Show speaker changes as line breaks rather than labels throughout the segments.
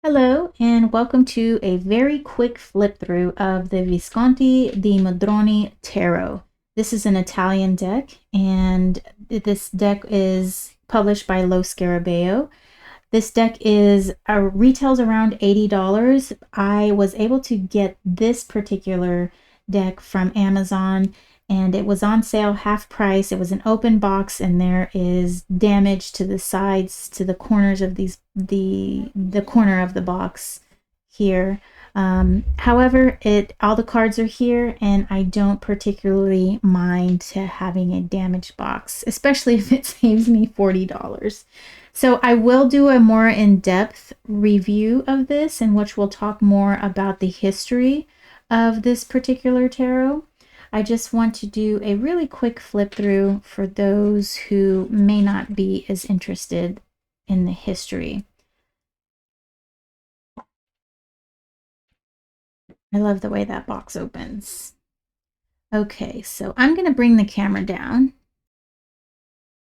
Hello, and welcome to a very quick flip through of the Visconti di Modrone Tarot. This is an Italian deck, and this deck is published by Lo Scarabeo. This deck retails around $80. I was able to get this particular deck from Amazon, and it was on sale half price. It was an open box, and there is damage to the sides, to the corners of the corner of the box here. However, all the cards are here, and I don't particularly mind having a damaged box, especially if it saves me $40. So I will do a more in-depth review of this, in which we'll talk more about the history of this particular tarot. I just want to do a really quick flip through for those who may not be as interested in the history. I love the way that box opens. Okay, so I'm going to bring the camera down.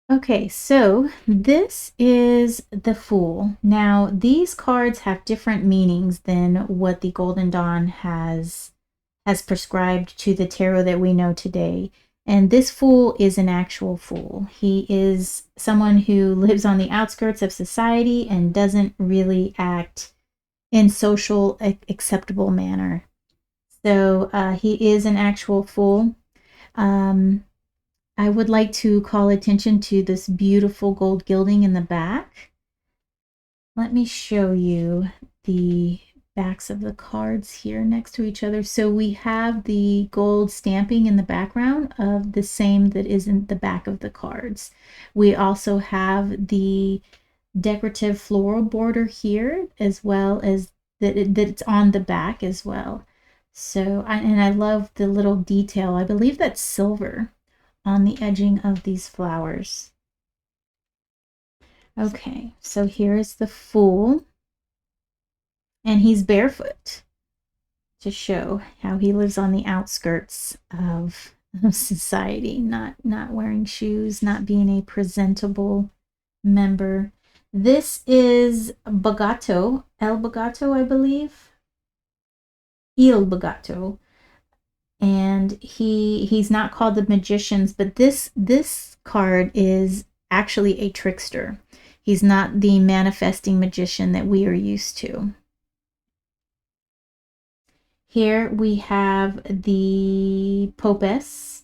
Okay, so this is the Fool. Now, these cards have different meanings than what the Golden Dawn has prescribed to the tarot that we know today. And this Fool is an actual fool. He is someone who lives on the outskirts of society and doesn't really act in social acceptable manner. So he is an actual fool. I would like to call attention to this beautiful gold gilding in the back. Let me show you the backs of the cards here next to each other. So we have the gold stamping in the background of the same that is in the back of the cards. We also have the decorative floral border here, as well as that it's on the back as well. So, I love the little detail. I believe that's silver on the edging of these flowers. Okay, so here is the Fool, and he's barefoot to show how he lives on the outskirts of society, not wearing shoes, not being a presentable member. This is Bagato, El Bagato, I believe. Il Bagato. And he's not called the Magicians, but this card is actually a trickster. He's not the manifesting magician that we are used to. Here we have the Popess,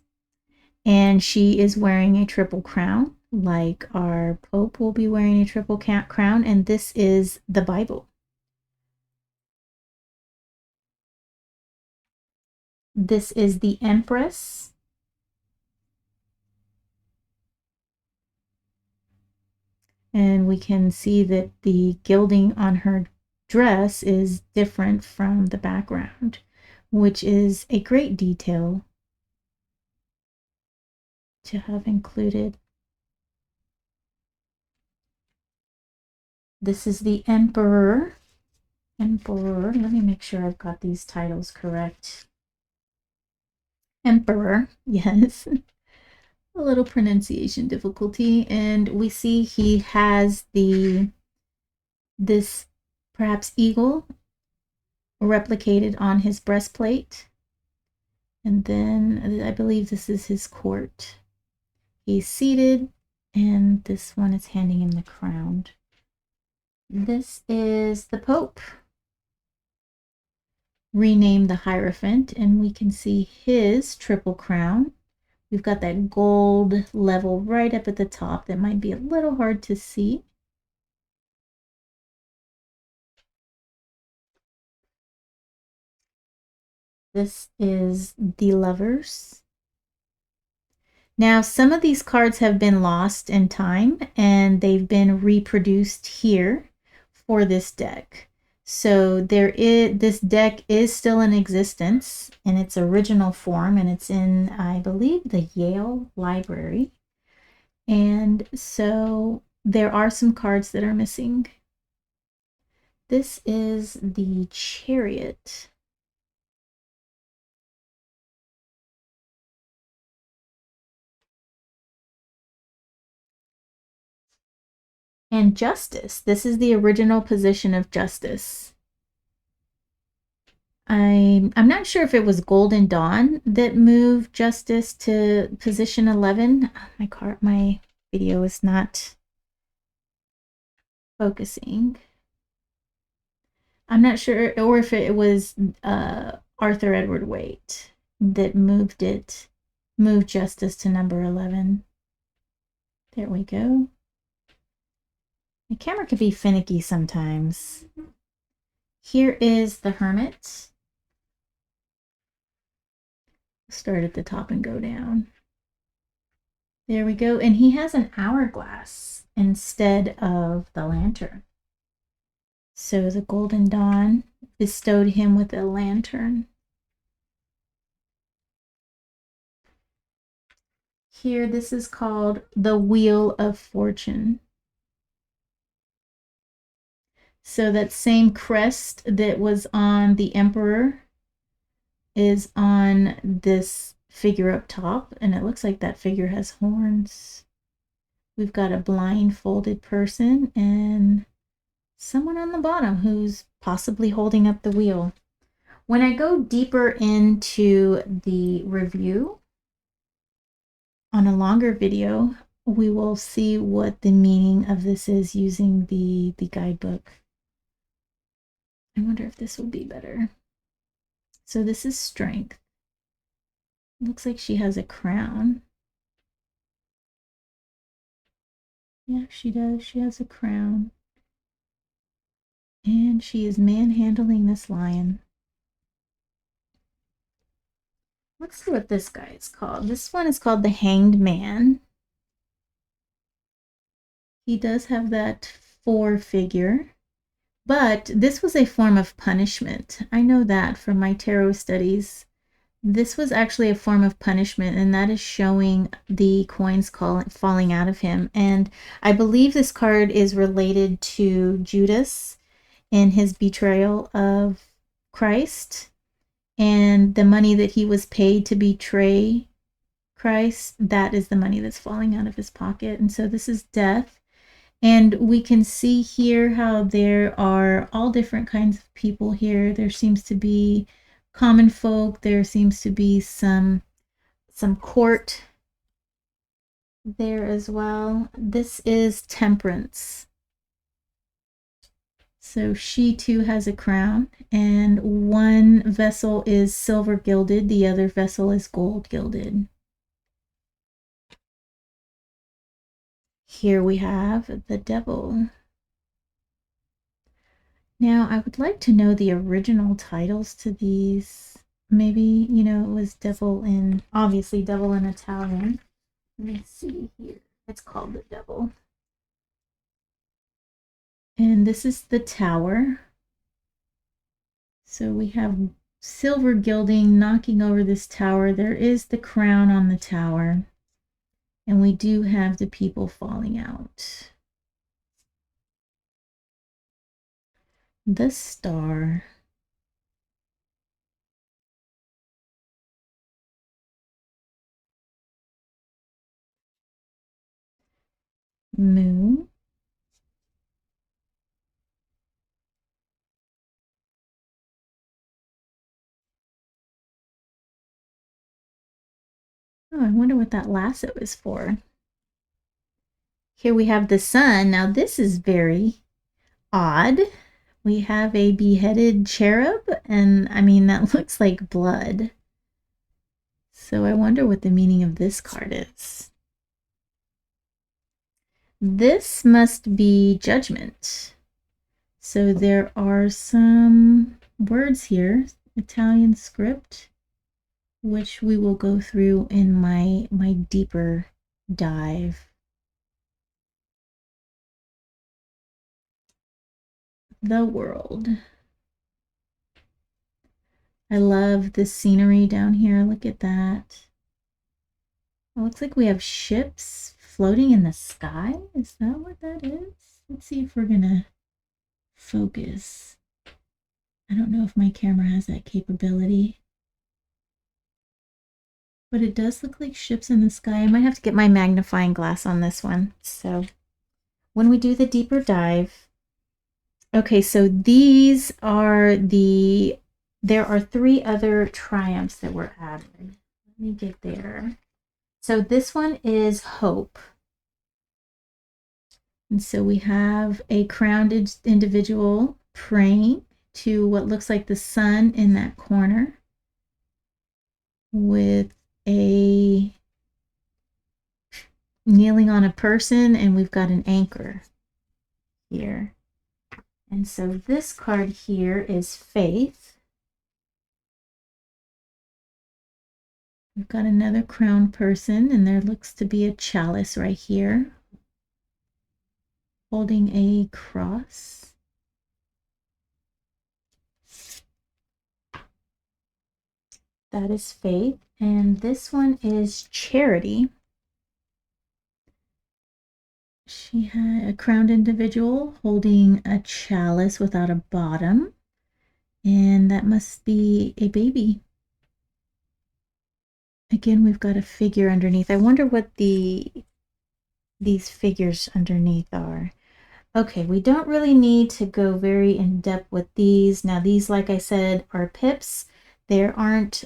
and she is wearing a triple crown, like our Pope will be wearing a triple crown, and this is the Bible. This is the Empress. And we can see that the gilding on her dress is different from the background, which is a great detail to have included. This is the Emperor. Emperor, let me make sure I've got these titles correct. Emperor, yes. A little pronunciation difficulty. And we see he has this perhaps eagle replicated on his breastplate. And then I believe this is his court. He's seated, and this one is handing him the crown. This is the Pope, renamed the Hierophant, and we can see his triple crown. We've got that gold level right up at the top that might be a little hard to see. This is the Lovers. Now, some of these cards have been lost in time, and they've been reproduced here for this deck. So this deck is still in existence in its original form, and it's in, I believe, the Yale Library. And so there are some cards that are missing. This is the Chariot. And Justice. This is the original position of Justice. I'm not sure if it was Golden Dawn that moved Justice to position 11. My video is not focusing. I'm not sure, or if it was Arthur Edward Waite that moved Justice to number 11. There we go. The camera could be finicky sometimes. Here is the Hermit. Start at the top and go down. There we go. And he has an hourglass instead of the lantern. So the Golden Dawn bestowed him with a lantern. Here, this is called the Wheel of Fortune. So that same crest that was on the Emperor is on this figure up top, and it looks like that figure has horns. We've got a blindfolded person and someone on the bottom who's possibly holding up the wheel. When I go deeper into the review on a longer video, we will see what the meaning of this is using the guidebook. I wonder if this will be better. So this is Strength. Looks like she has a crown. Yeah, she does. She has a crown. And she is manhandling this lion. Let's see what this guy is called. This one is called the Hanged Man. He does have that 4 figure, but this was a form of punishment. I know that from my tarot studies. This was actually a form of punishment, and that is showing the coins falling out of him. And I believe this card is related to Judas and his betrayal of Christ and the money that he was paid to betray Christ. That is the money that's falling out of his pocket. And so this is death. And we can see here how there are all different kinds of people here. There seems to be common folk. There seems to be some court there as well. This is Temperance. So she too has a crown, and one vessel is silver gilded, the other vessel is gold gilded. Here we have the Devil. Now, I would like to know the original titles to these. Maybe, you know, it was obviously Devil in Italian. Let me see here. It's called the Devil. And this is the Tower. So we have silver gilding knocking over this tower. There is the crown on the tower. And we do have the people falling out. The Star. Moon. Oh, I wonder what that lasso is for. Here we have the Sun. Now this is very odd. We have a beheaded cherub, and I mean, that looks like blood. So I wonder what the meaning of this card is. This must be Judgment. So there are some words here, Italian script, which we will go through in my deeper dive. The World. I love the scenery down here. Look at that. It looks like we have ships floating in the sky. Is that what that is? Let's see if we're gonna focus. I don't know if my camera has that capability. But it does look like ships in the sky. I might have to get my magnifying glass on this one. So when we do the deeper dive, okay, so these are there are 3 other triumphs that were added. Let me get there. So this one is hope. And so we have a crowned individual praying to what looks like the sun in that corner with a kneeling on a person, and we've got an anchor here. And so this card here is faith. We've got another crowned person, and there looks to be a chalice right here holding a cross. That is faith. And this one is charity. She had a crowned individual holding a chalice without a bottom. And that must be a baby. Again, we've got a figure underneath. I wonder what these figures underneath are. Okay, we don't really need to go very in depth with these. Now these, like I said, are pips. There aren't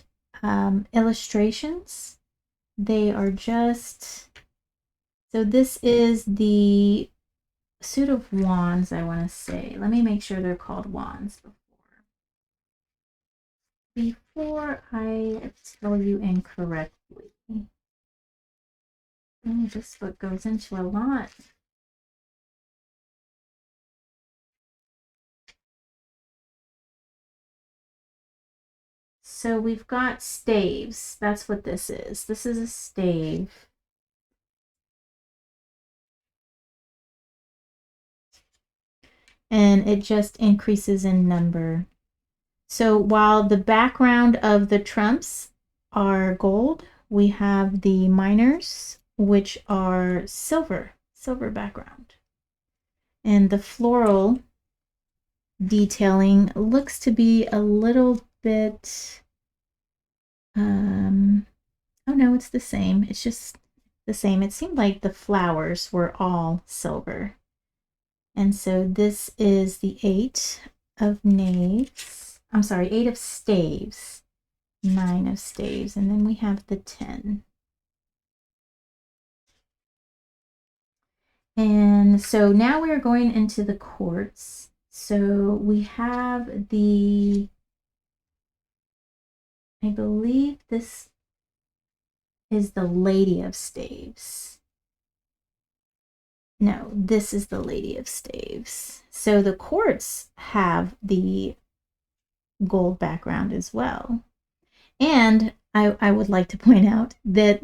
illustrations. They are just, so this is the suit of wands, I want to say. Let me make sure they're called wands before I tell you incorrectly. This book goes into a lot. So we've got staves. That's what this is. This is a stave. And it just increases in number. So while the background of the trumps are gold, we have the minors, which are silver background. And the floral detailing looks to be a little bit, oh no, it's the same. It's just the same. It seemed like the flowers were all silver. And so this is the 8 of knaves. I'm sorry, 8 of staves, 9 of staves, and then we have the 10. And so now we're going into the courts. So we have I believe this is the Lady of Staves. No, this is the Lady of Staves. So the courts have the gold background as well. And I would like to point out that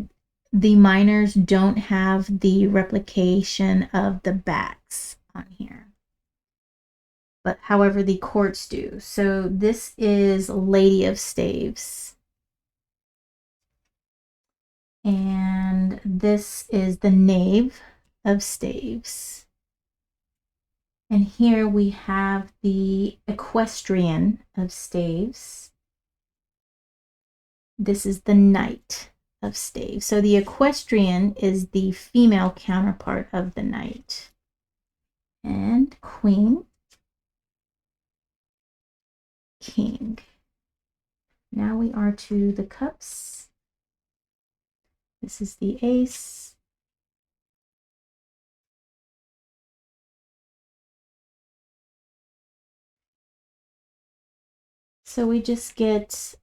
the minors don't have the replication of the backs on here. But however, the courts do. So this is Lady of Staves. And this is the Knave of Staves. And here we have the Equestrian of Staves. This is the Knight of Staves. So the Equestrian is the female counterpart of the Knight. And Queen, King. Now we are to the cups. This is the Ace. So we just get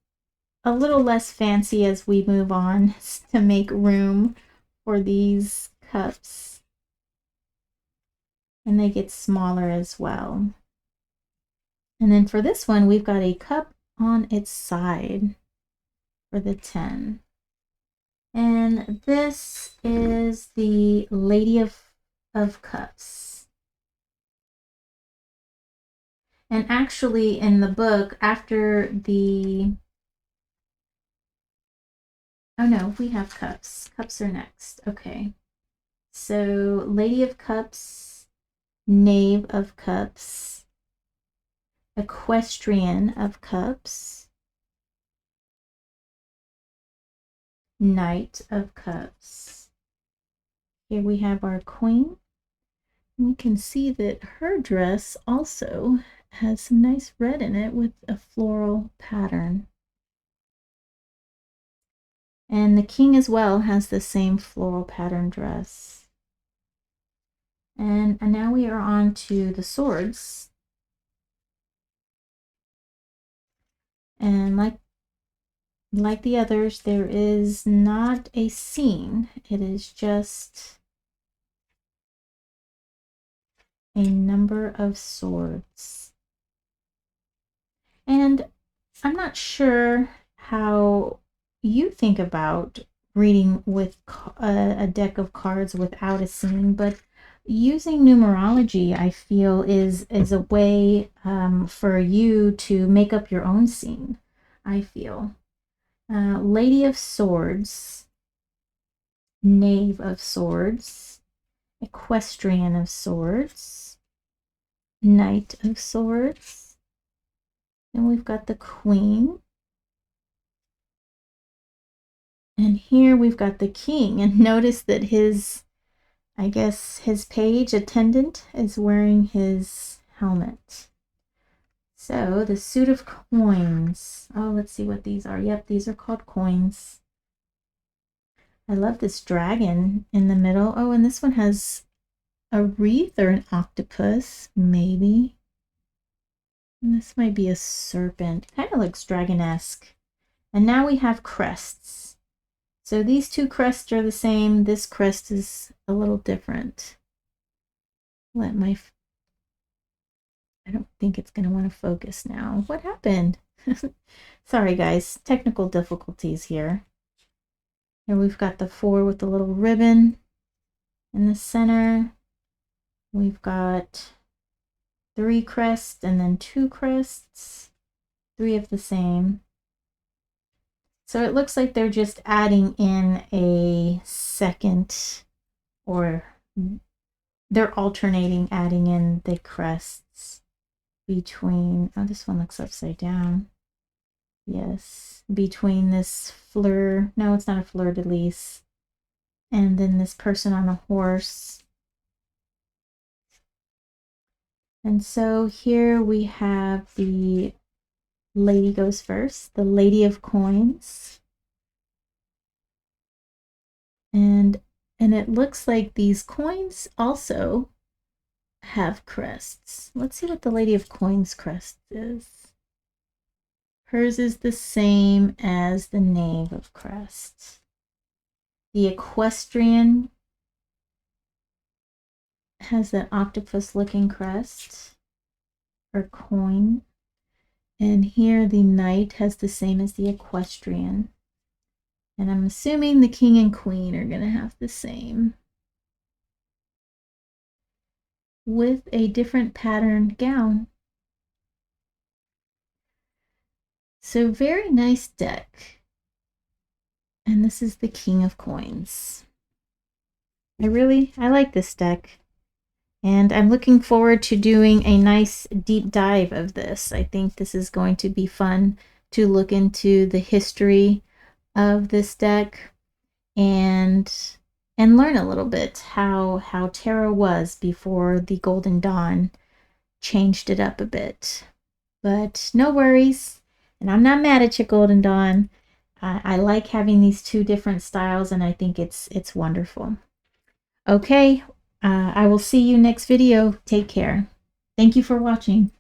a little less fancy as we move on to make room for these cups. And they get smaller as well. And then for this one, we've got a cup on its side for the 10. And this is the Lady of Cups. And actually in the book, after the, oh no, we have cups. Cups are next. Okay. So Lady of Cups, Knave of Cups, Equestrian of Cups, Knight of Cups. Here we have our Queen, We can see that her dress also has some nice red in it with a floral pattern. And the king as well has the same floral pattern dress. And now we are on to the swords. And like the others, there is not a scene. It is just a number of swords. And I'm not sure how you think about reading with a deck of cards without a scene, but using numerology, I feel, is a way for you to make up your own scene, I feel. Lady of Swords, Knave of Swords, Equestrian of Swords, Knight of Swords, and we've got the Queen. And here we've got the king, and notice that his, I guess, his page attendant is wearing his helmet. So the suit of coins. Oh, let's see what these are. Yep, these are called coins. I love this dragon in the middle. Oh, and this one has a wreath or an octopus, maybe. And this might be a serpent. Kind of looks dragon-esque. And now we have crests. So these two crests are the same. This crest is a little different. I don't think it's going to want to focus now. What happened? Sorry, guys. Technical difficulties here. Here we've got the 4 with the little ribbon in the center. We've got 3 crests and then 2 crests. 3 of the same. So it looks like they're just adding in a second, or they're alternating adding in the crests between, oh, this one looks upside down. Yes, between this fleur, no, it's not a fleur-de-lis, and then this person on a horse. And so here we have the lady goes first, the Lady of Coins. And it looks like these coins also have crests. Let's see what the Lady of Coins crest is. Hers is the same as the Knave of Crests. The Equestrian has that octopus-looking crest or coin. And here the Knight has the same as the Equestrian. And I'm assuming the King and Queen are going to have the same, with a different patterned gown. So very nice deck. And this is the King of Coins. I like this deck. And I'm looking forward to doing a nice deep dive of this. I think this is going to be fun to look into the history of this deck and learn a little bit how tarot was before the Golden Dawn changed it up a bit. But no worries, and I'm not mad at you, Golden Dawn. I like having these two different styles, and I think it's wonderful. Okay, I will see you next video. Take care. Thank you for watching.